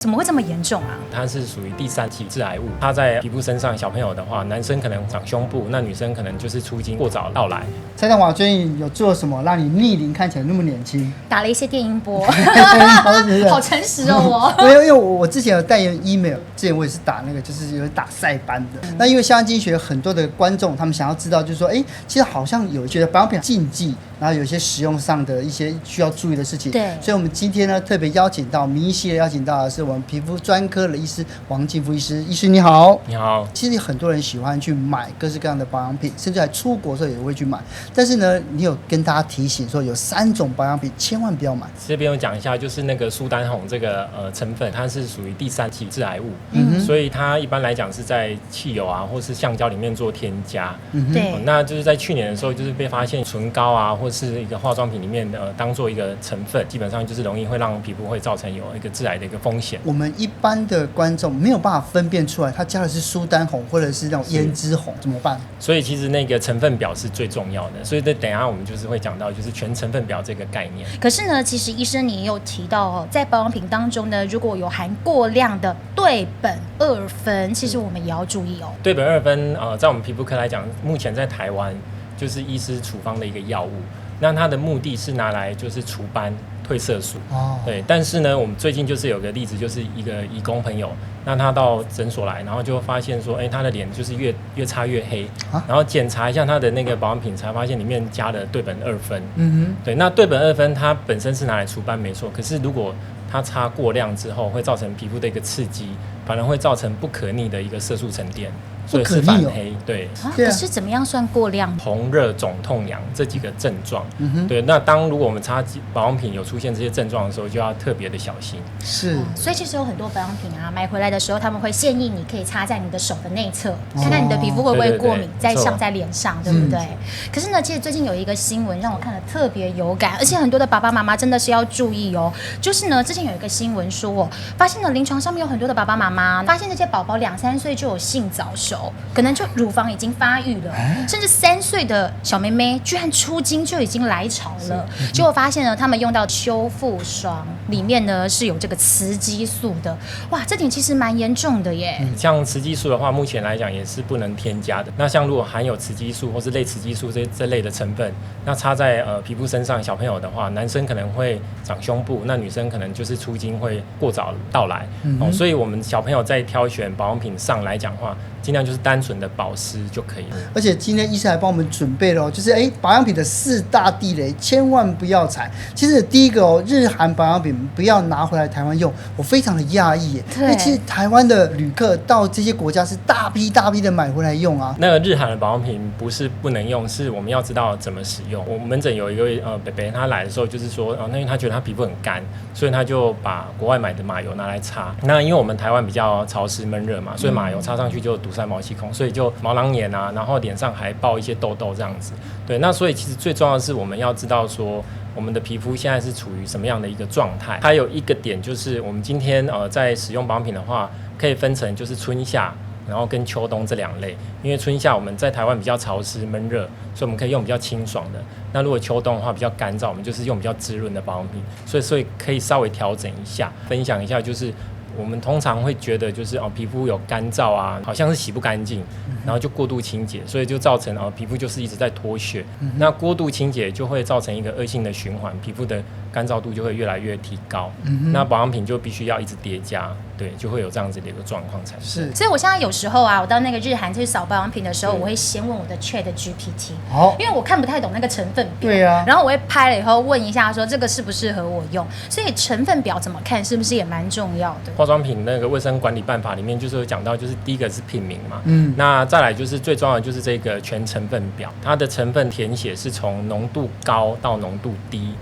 怎麼會這麼嚴重啊？它是屬於第3期致癌物，它在皮膚身上，小朋友的話，男生可能長胸部，那女生可能就是初經過早到來。蔡大華最近有做什麼讓你逆齡看起來那麼年輕？打了一些電音波，好誠實哦我。因为我之前有代言 email， 之前我也是打那個，就是有打曬斑的。那因為香香經濟學很多的觀眾，他們想要知道，就是說，其實好像有覺得保養品禁忌，然後有一些使用上的一些需要注意的事情。對，所以我們今天呢特別邀請到名医系列，邀請到的是我們皮膚專科的醫師王進富醫師。醫師你好。你好。其實很多人喜歡去買各式各樣的保養品，甚至還出國的時候也會去買。但是呢，你有跟大家提醒說，有3種保養品千萬不要買。這邊我講一下，就是那個蘇丹紅這個成分，它是屬於第3期致癌物，所以它一般來講是在汽油啊或是橡膠裡面做添加。對，那就是在去年的時候，就是被發現唇膏啊或是一個化妝品裡面當做一個成分，基本上就是容易會讓皮膚會造成有一個致癌的一個風險。我們一般的觀眾沒有辦法分辨出來，它加的是蘇丹紅或者是那種胭脂紅，怎麼辦？所以其實那個成分表是最重要的，所以等一下我們就是會講到就是全成分表這個概念。可是呢，其實醫生你也有提到哦，在保養品當中呢，如果有含過量的對苯二酚，其實我們也要注意哦。对苯二酚在我們皮膚科來講，目前在台灣就是醫師處方的一個藥物，那它的目的是拿來就是除斑、褪色素。對。但是呢，我們最近就是有個例子，就是一個移工朋友，那他到診所來，然後就發現說，他的臉就是越擦越黑，然後檢查一下他的那個保養品，才發現裡面加了对苯二酚。對。那对苯二酚它本身是拿來除斑沒錯，可是如果它擦過量之後，會造成皮膚的一個刺激，反而會造成不可逆的一個色素沉澱。所以是反黑，對。可是怎麼樣算過量？紅、熱、腫、痛、癢這幾個症狀，對。那如果我們擦保養品有出現這些症狀的時候，就要特別的小心。是。所以其實有很多保養品啊，買回來的時候他們會建議你可以擦在你的手的內側，看看你的皮膚會不會過敏，再上在臉上，對不對？可是呢，其實最近有一個新聞讓我看了特別有感，而且很多的爸爸媽媽真的是要注意哦。就是呢，之前有一個新聞說，發現了臨床上面有很多的爸爸媽媽發現這些寶寶2、3歲就有性早熟。可能就乳房已經發育了，甚至3歲的小妹妹居然初經就已經來潮了。結果發現呢，他們用到修復霜裡面呢是有這個雌激素的，哇，這點其實蠻嚴重的耶。像雌激素的話，目前來講也是不能添加的。那像如果含有雌激素或是類雌激素這類的成分，那擦在皮膚身上，小朋友的話，男生可能會長胸部，那女生可能就是初經會過早到來。所以我們小朋友在挑選保養品上來講的話，盡量就是單純的保濕就可以了。而且今天醫生還幫我們準備了，就是保養品的4大地雷，千萬不要踩。其實第一個日韓保養品不要拿回來台灣用，我非常的訝異耶。因為其實台灣的旅客到這些國家是大批的買回來用啊。那個日韓的保養品不是不能用，是我們要知道怎麼使用。我們門診有一位伯伯，他來的時候就是說，那因為他覺得他皮膚很乾，所以他就把國外買的馬油拿來擦。那因為我們台灣比較潮濕悶熱嘛，所以馬油擦上去就堵塞毛細孔，所以就毛囊炎啊，然後臉上還爆一些痘痘這樣子。對，那所以其實最重要的是我們要知道說，我們的皮膚現在是處於什麼樣的一個狀態。還有一個點就是，我們今天在使用保養品的話，可以分成就是春夏，然後跟秋冬這2類。因為春夏我們在台灣比較潮濕悶熱，所以我們可以用比較清爽的。那如果秋冬的話比較乾燥，我們就是用比較滋潤的保養品。所以可以稍微調整一下，分享一下就是。我們通常會覺得就是皮膚有乾燥啊，好像是洗不乾淨，然後就過度清潔，所以就造成皮膚就是一直在脫屑。那過度清潔就會造成一個惡性的循環，皮膚的乾燥度就會越來越提高。那保養品就必須要一直疊加，對，就會有這樣子的一個狀況產生。是，所以我現在有時候啊，我到那個日韓去掃保養品的時候，我會先問我的 ChatGPT，因為我看不太懂那個成分表。對啊，然後我會拍了以後問一下說這個適不適合我用，所以成分表怎麼看是不是也蠻重要的？化妝品那個衛生管理辦法裡面就是有講到，就是第一個是品名嘛，那再來就是最重要的就是這個全成分表，它的成分填寫是從濃度高到濃度低。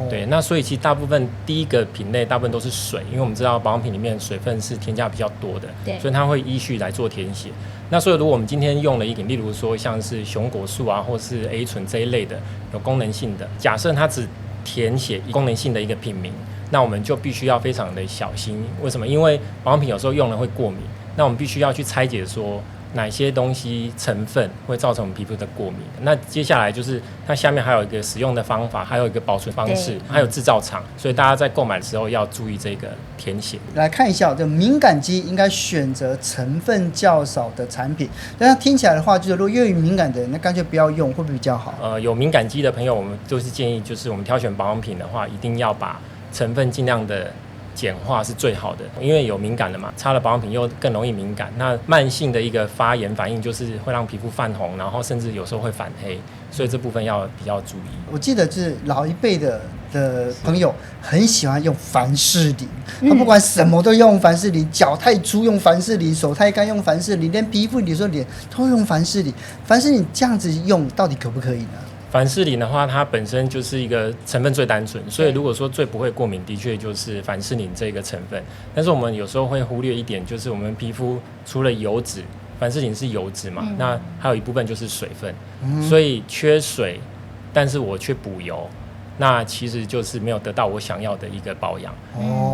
對，那所以其實大部分第一個品類大部分都是水，因為我們知道保養品裡面水分是添加比較多的，所以它會依序來做填寫。那所以如果我們今天用了一點，例如說像是熊果素啊，或是 A 醇這一類的有功能性的，假設它只填寫功能性的一個品名，那我們就必須要非常的小心。為什麼？因為保養品有時候用了會過敏，那我們必須要去拆解說哪些東西成分會造成我們皮膚的過敏。那接下來就是它下面還有一個使用的方法，還有一個保存方式，還有製造廠，所以大家在購買的時候要注意這個填寫。來看一下，这敏感肌應該選擇成分較少的產品。但它聽起來的話，就是如果越敏感的人，那乾脆不要用，會不會比較好？有敏感肌的朋友，我們就是建議，就是我們挑選保養品的話，一定要把成分盡量的簡化是最好的，因為有敏感的嘛，擦了保養品又更容易敏感。那慢性的一個發炎反應就是會讓皮膚泛紅，然後甚至有時候會反黑，所以這部分要比較注意。我記得就是老一輩的朋友很喜歡用凡士林，他不管什麼都用凡士林，腳太粗用凡士林，手太乾用凡士林，連皮膚你說臉都用凡士林。凡士林這樣子用到底可不可以呢？凡士林的話，它本身就是一個成分最單純，所以如果說最不會過敏，的確就是凡士林這個成分。但是我們有時候會忽略一點，就是我們皮膚除了油脂，凡士林是油脂嘛，那還有一部分就是水分，所以缺水，但是我卻補油，那其實就是沒有得到我想要的一個保養。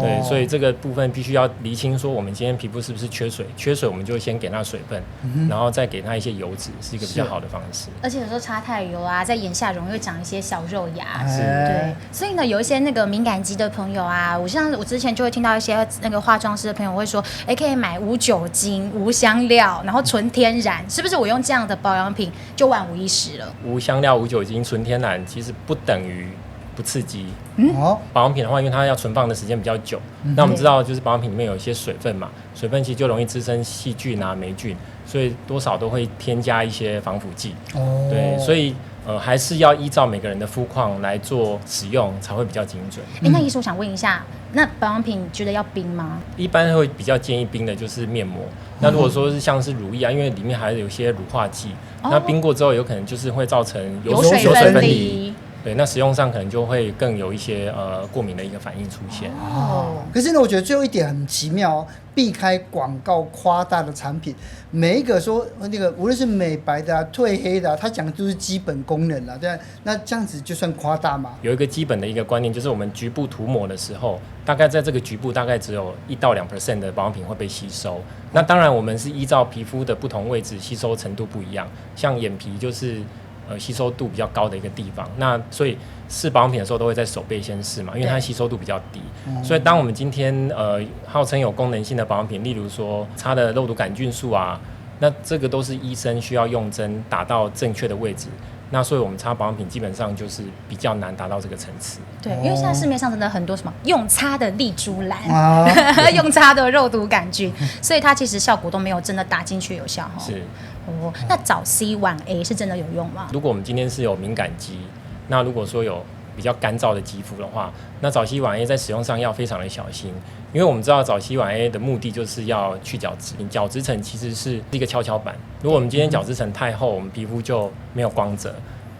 對，所以這個部分必須要釐清，說我們今天皮膚是不是缺水？缺水我們就先給它水分，然後再給它一些油脂，是一個比較好的方式。而且有時候擦太油啊，在眼下容易會長一些小肉芽。是，对。所以呢，有一些那個敏感肌的朋友啊，我之前就會聽到一些那個化妝師的朋友會說，可以買無酒精、無香料，然後純天然，是不是我用這樣的保養品就萬無一失了？無香料、無酒精、純天然，其實不等於不刺激。保養品的話，因為它要存放的時間比較久，那我們知道就是保養品裡面有一些水分嘛，水分其實就容易滋生細菌啊、霉菌，所以多少都會添加一些防腐劑。對，所以還是要依照每個人的膚況來做使用，才會比較精準。那醫師，我想問一下，那保養品覺得要冰嗎？一般會比較建議冰的就是面膜。那如果說是像是乳液啊，因為裡面還有一些乳化劑，那冰過之後有可能就是會造成油水分離。对，那使用上可能就會更有一些過敏的一個反應出現。可是呢，我覺得最後一點很奇妙哦，避開廣告誇大的產品。每一個說那個無論是美白的啊、褪黑的啊，它講的都是基本功能啊，對啊，那這樣子就算誇大嗎？有一個基本的一個觀念，就是我們局部塗抹的時候，大概在這個局部大概只有1到2% 的保養品會被吸收。那當然，我們是依照皮膚的不同位置吸收程度不一樣，像眼皮就是吸收度比較高的一個地方，那所以試保養品的時候都會在手背先試嘛，因為它吸收度比較低。所以當我們今天號稱有功能性的保養品，例如說擦的肉毒桿菌素啊，那這個都是醫生需要用針打到正確的位置。那所以我們擦保養品基本上就是比較難達到這個層次。對，因為現在市面上真的很多什麼用擦的麗珠蘭，用擦的肉毒桿菌，所以它其實效果都沒有真的打進去有效。是。那早 C 晚 A 是真的有用嗎？如果我們今天是有敏感肌，那如果說有比較乾燥的肌膚的話，那早 C 晚 A 在使用上要非常的小心，因為我們知道早 C 晚 A 的目的就是要去角質，角質層其實是一個蹺蹺板。如果我們今天角質層太厚，我們皮膚就沒有光澤。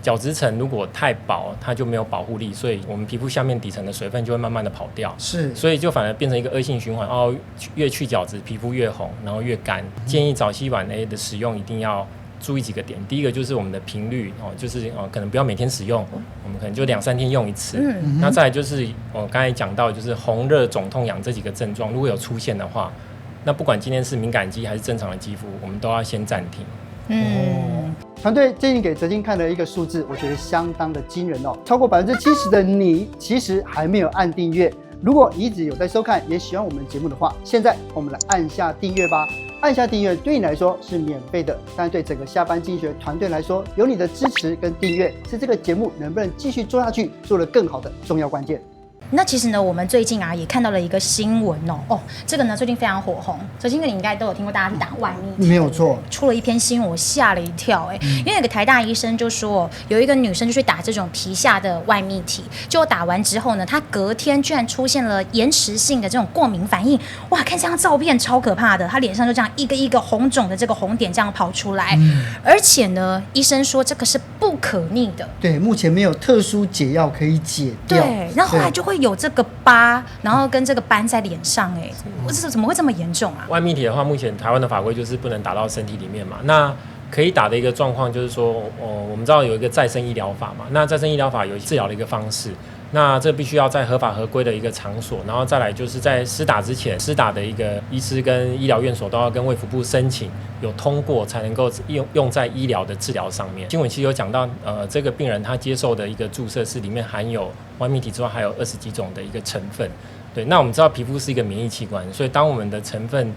角質層如果太薄，它就沒有保護力，所以我們皮膚下面底層的水分就會慢慢的跑掉，所以就反而變成一個惡性循環。越去角質，皮膚越紅，然後越乾。建議早 C 晚 A 的使用一定要注意幾個點。第一個就是我們的頻率就是可能不要每天使用，我們可能就2-3天用一次。那再來就是我剛才講到，就是紅熱腫痛癢這幾個症狀，如果有出現的話，那不管今天是敏感肌還是正常的肌膚，我們都要先暫停。團隊最近給哲青看了一個數字，我覺得相當的驚人哦，超過70%的你其實還沒有按訂閱。如果你一直有在收看，也喜歡我們節目的話，現在我們來按下訂閱吧。按下訂閱對你來說是免費的，但對整個下班經濟學團隊來說，有你的支持跟訂閱是這個節目能不能繼續做下去、做得更好的重要關鍵。那其實呢，我們最近也看到了一個新聞這個呢最近非常火紅，哲青哥你應該都有聽過，大家去打外泌體，沒有錯，出了一篇新聞，我嚇了一跳因為有個台大醫生就說，有一個女生就去打這種皮下的外泌體，就打完之後呢，她隔天居然出現了延遲性的這種過敏反應，哇，看這張照片超可怕的，她臉上就這樣一個一個紅腫的這個紅點這樣跑出來，而且呢，醫生說這個是不可逆的，對，目前沒有特殊解藥可以解掉，對，然後後來就會有這個疤，然後跟這個斑在臉上，這怎麼會這麼嚴重啊？外泌體的話，目前台灣的法規就是不能打到身體裡面嘛。那可以打的一個狀況就是說，我們知道有一個再生醫療法嘛。那再生醫療法有治療的一個方式，那這必須要在合法合規的一個場所，然後再來就是在施打之前，施打的一個醫師跟醫療院所都要跟衛福部申請有通過，才能夠用在醫療的治療上面。新聞其實有講到，這個病人他接受的一個注射是裡面含有外泌體之外，還有20幾種的一個成分。對，那我們知道皮膚是一個免疫器官，所以當我們的成分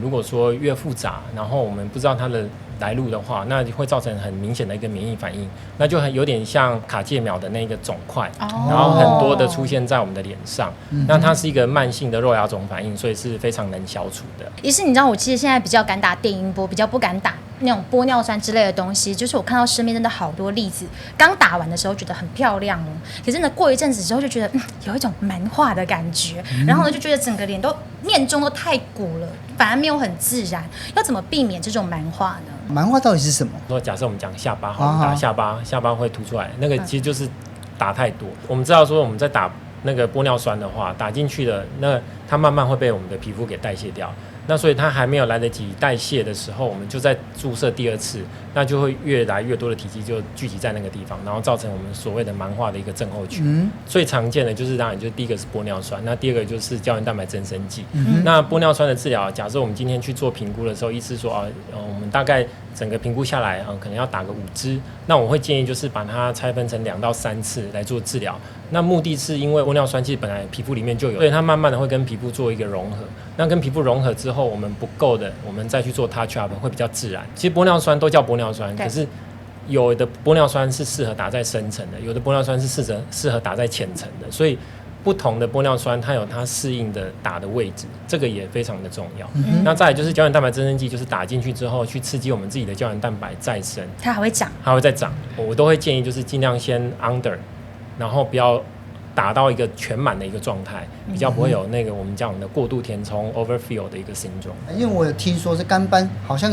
如果說越複雜，然後我們不知道它的來路的話，那會造成很明顯的一個免疫反應，那就有點像卡介苗的那個腫塊，然後很多的出現在我們的臉上，那它是一個慢性的肉芽腫反應，所以是非常能消除的。也是你知道，我其實現在比較敢打電音波，比較不敢打那種玻尿酸之類的東西，就是我看到身邊真的好多例子，剛打完的時候覺得很漂亮哦，可是呢過一陣子之後就覺得有一種蠻化的感覺，然後呢就覺得整個臉都面中都太鼓了，反而沒有很自然。要怎麼避免這種蠻化呢？蠻化到底是什麼？說假設我們講下巴，打下巴，下巴會凸出來，那個其實就是打太多。我們知道說我們在打那個玻尿酸的話，打進去的那它慢慢會被我們的皮膚給代謝掉。那所以它還沒有來得及代謝的時候，我們就再注射第2次，那就會越來越多的体積就聚集在那個地方，然後造成我們所謂的蠻化的一個症候群。最常見的就是當然就是第一個是玻尿酸，那第二個就是膠原蛋白增生劑。那玻尿酸的治療，假設我們今天去做評估的時候，醫師說我們大概整個評估下來可能要打個5支，那我會建議就是把它拆分成2到3次來做治療。那目的是因為玻尿酸其實本来皮膚裡面就有，所以它慢慢的會跟皮膚做一個融合。那跟皮膚融合之後，我们不夠的，我們再去做 touch up 會比較自然。其實玻尿酸都叫玻尿酸，可是有的玻尿酸是適合打在深層的，有的玻尿酸是適合打在淺層的，所以不同的玻尿酸它有它適應的打的位置，這個也非常的重要。那再來就是膠原蛋白增生劑，就是打進去之後去刺激我們自己的膠原蛋白再生，它還会長，它會再長。我都會建議就是盡量先 under， 然後不要打到一個全滿的一個狀態，比較不會有那個我們講的過度填充 overfill 的一個syndrome。因為我有聽說這肝斑好像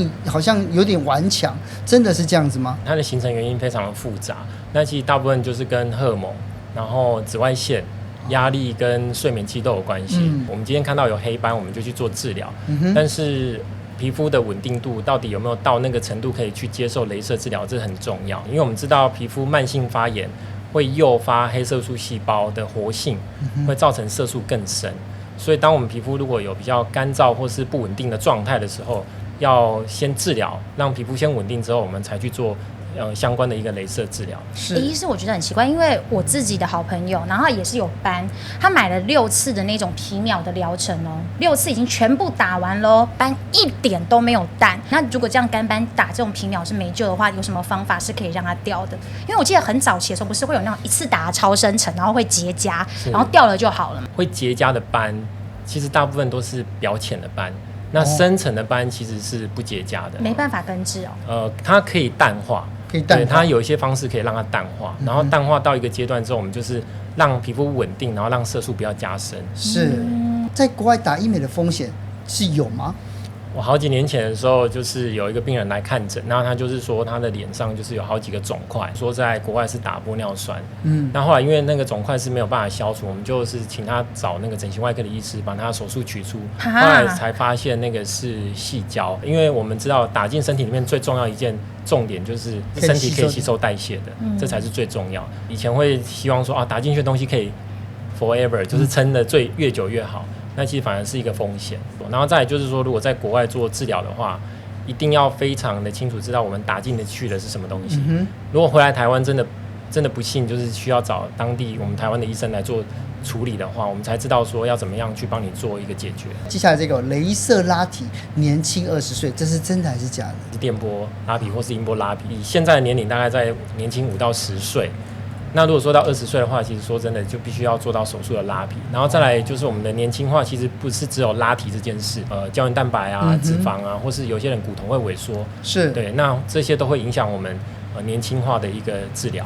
有點頑強，真的是這樣子嗎？它的形成原因非常的複雜，那其實大部分就是跟荷爾蒙，然後紫外線、壓力跟睡眠期都有關係。我們今天看到有黑斑，我們就去做治療，但是皮膚的穩定度到底有沒有到那個程度可以去接受雷射治療，這很重要。因為我們知道皮膚慢性發炎會誘發黑色素細胞的活性，會造成色素更深。所以當我們皮膚如果有比較乾燥或是不穩定的狀態的時候，要先治療，讓皮膚先穩定之后，我们才去做相關的一個雷射治療。是，醫師我覺得很奇怪，因為我自己的好朋友，然後也是有斑，他買了6次的那種皮秒的療程哦，6次已經全部打完嘍，斑一點都沒有淡。那如果這樣乾斑打這種皮秒是沒救的話，有什麼方法是可以讓它掉的？因為我記得很早期的時候，不是會有那種一次打超深層，然後會結痂，然後掉了就好了嗎？會結痂的斑，其實大部分都是表淺的斑。那深層的斑其實是不結痂的，沒辦法根治哦。它可以淡化。對，它有一些方式可以讓它淡化，然後淡化到一個階段之後，我們就是讓皮膚穩定，然後讓色素不要加深。是在國外打醫美的風險是有嗎？我好幾年前的時候，就是有一個病人來看診，然後他就是說他的臉上就是有好幾個腫塊，說在國外是打玻尿酸。那後來因為那個腫塊是沒有辦法消除，我們就是請他找那個整形外科的醫師把他手術取出，後來才發現那個是矽膠。因為我們知道打進身體裡面最重要一件重點就是身體可以吸收代謝的，這才是最重要。以前會希望說打進去的東西可以 forever， 就是撐得越久越好。那其實反而是一個風險，然後再來就是說，如果在國外做治療的話，一定要非常的清楚知道我們打進去的是什麼東西。如果回來台灣真的不幸，就是需要找當地我們台灣的醫生來做處理的話，我們才知道說要怎麼樣去幫你做一個解決。接下來這個雷射拉皮，年輕20歲，這是真的還是假的？電波拉皮或是音波拉皮，以現在的年齡大概在年輕5到10歲。那如果說到20歲的話，其實說真的就必須要做到手術的拉皮，然後再來就是我們的年輕化，其實不是只有拉提這件事，膠原蛋白啊、脂肪啊，或是有些人骨头會萎縮，是對，那這些都會影響我們年輕化的一個治療。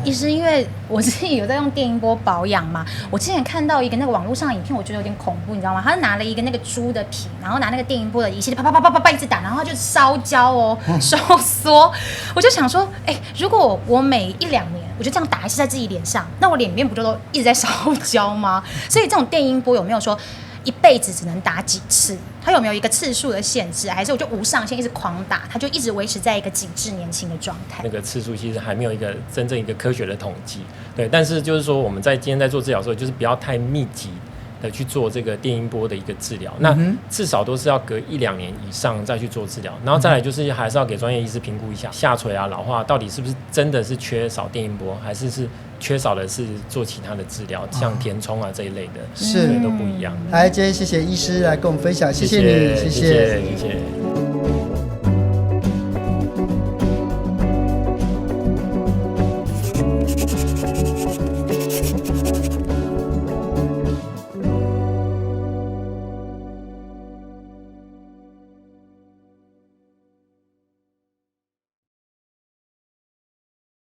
醫師，因為我自己有在用電音波保養嘛，我之前看到一個那個網絡上的影片，我覺得有點恐怖，你知道嗎？他拿了一個那個豬的皮，然後拿那個電音波的儀器，啪啪啪啪啪啪一直打，然後他就燒焦哦，收縮。我就想說，如果我每1-2年，我就這樣打一次在自己臉上，那我臉裡面不就都一直在燒焦嗎？所以這種電音波有沒有說一輩子只能打幾次？它有沒有一個次數的限制？還是我就無上限一直狂打，它就一直維持在一個緊緻年輕的狀態？那個次數其實還沒有一個真正一個科學的統計，對。但是就是說我們今天在做治療的時候，就是不要太密集的去做這個電音波的一個治療，那至少都是要隔1-2年以上再去做治療，然後再來就是還是要給專業醫師評估一下下垂啊、老化到底是不是真的是缺少電音波，還是缺少的是做其他的治療，像填充啊這一類的，是都不一樣。来，今天謝謝醫師來跟我們分享，謝謝你，謝謝。